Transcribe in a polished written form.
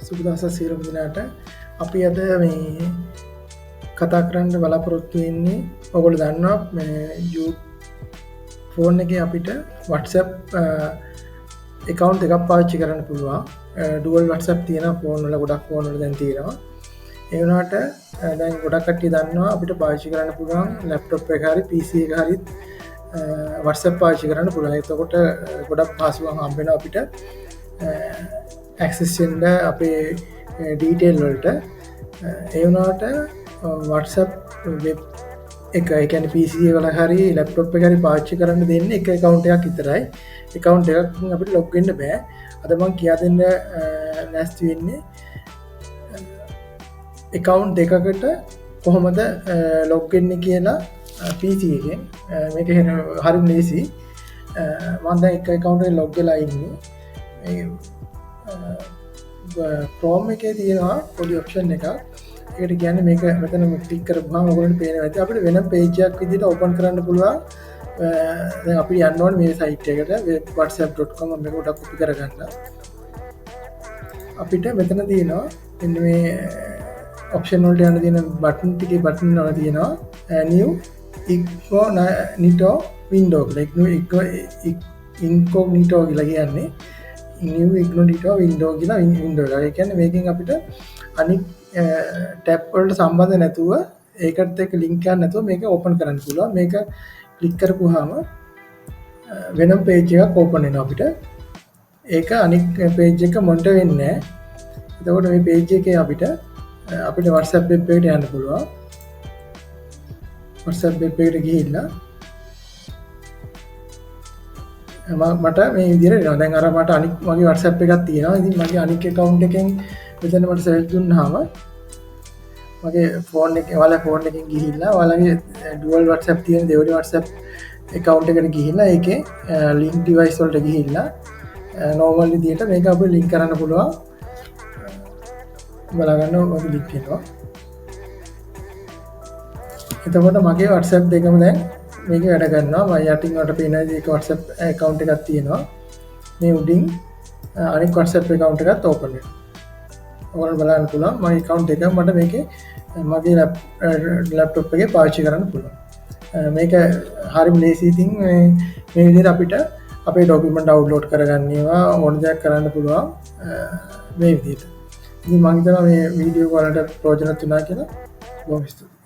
සුබ දවසක් සියලුම දෙනාට. අපි අද මේ කතා කරන්න බලාපොරොත්තු වෙන්නේ ඔයගොල්ලෝ දන්නවා මේ ෆෝන් එකේ අපිට WhatsApp account එකක් පාවිච්චි කරන්න පුළුවන්. Duel WhatsApp තියෙන ෆෝන් වල ගොඩක් ෆෝන් වල දැන් තියෙනවා. ඒ වුණාට දැන් ගොඩක් කට්ටිය දන්නවා අපිට පාවිච්චි කරන්න පුළුවන් laptop එක හරි PC එක හරි WhatsApp පාවිච්චි කරන්න පුළුවන්. එතකොට ගොඩක් පහසුකම් හම්බ වෙනවා අපිට access වෙන්න අපේ detail වලට. ඒ වුණාට WhatsApp web එක ඒ කියන්නේ PC එක වල හරි laptop එක හරි පාවිච්චි කරන්න දෙන්නේ එක account එකක් විතරයි. account එකකින් අපිට log වෙන්න බෑ. අද මම කියා දෙන්න නැස්ති වෙන්නේ account දෙකකට කොහොමද log වෙන්නේ කියලා PC එකෙන්. මේක හරිම ලේසි. මම දැන් එක account එකේ log වෙලා ඉන්නේ. Chrome එකේ තියෙනවා පොඩි option එකක්. ඒකට කියන්නේ මේක මෙතන ක්ලික් කරපුවාම ඔයගොල්ලන්ට පේනවා ඇති අපිට වෙනම page එකක් විදිහට open කරන්න පුළුවන්. දැන් අපි යන්න ඕනේ මේ site එකට whatsapp.com මේක උඩ copy කරගන්න. අපිට මෙතන තියෙනවා මෙන්න මේ option වලට යන තියෙන button ටිකේ button වල තියෙනවා new incognito window incognito කියලා කියන්නේ new incognito window කියලා window එක. ඒ කියන්නේ මේකෙන් අපිට අනිත් ටැබ් වලට සම්බන්ධ නැතුව ඒකට එක්ක ලින්ක් එකක් නැතුව මේක ඕපන් කරන්න පුළුවන්. මේක ක්ලික් කරපුවාම වෙනම page එකක් ඕපන් වෙනවා අපිට. ඒක අනිත් page එක මොනිටර් වෙන්නේ නැහැ. එතකොට මේ page එකේ අපිට WhatsApp web එකට යන්න පුළුවන්. WhatsApp web එකට ගිහිල්ලා මට මේ විදිහට එනවා. දැන් අර මට අනිත් මගේ WhatsApp එකක් තියෙනවා. ඉතින් මගේ අනිත් account එකෙන් මෙතන මට select දුන්නාම මගේ ෆෝන් එකේ ඔයාලා ෆෝන් එකෙන් ගිහිල්ලා ඔයාලගේ dual WhatsApp තියෙන දෙවෙනි WhatsApp account එකට ගිහිල්ලා ඒකේ link device වලට ගිහිල්ලා normal විදිහට මේක අපිට link කරන්න පුළුවන්. බලා ගන්න ඔය link එනවා. එතකොට මගේ WhatsApp දෙකම දැන් මේක වැඩ කරනවා. මම යටින් වලට පේන එක WhatsApp account එකක් තියෙනවා. මේ උඩින් අනිත් WhatsApp account එකත් open වෙනවා. ඔයාලට බලන්න පුළුවන් මගේ account එක මට මේකේ මගේ laptop එකේ පාවිච්චි කරන්න පුළුවන්. මේක හරිම ලේසි. ඉතින් මේ විදිහට අපිට අපේ document download කරගන්න ඒවා ඕන දෙයක් කරන්න පුළුවන් මේ විදිහට. ඉතින් මම හිතනවා මේ වීඩියෝ වලට ප්‍රයෝජනවත් වුණා කියලා. බොහොම ස්තුතියි.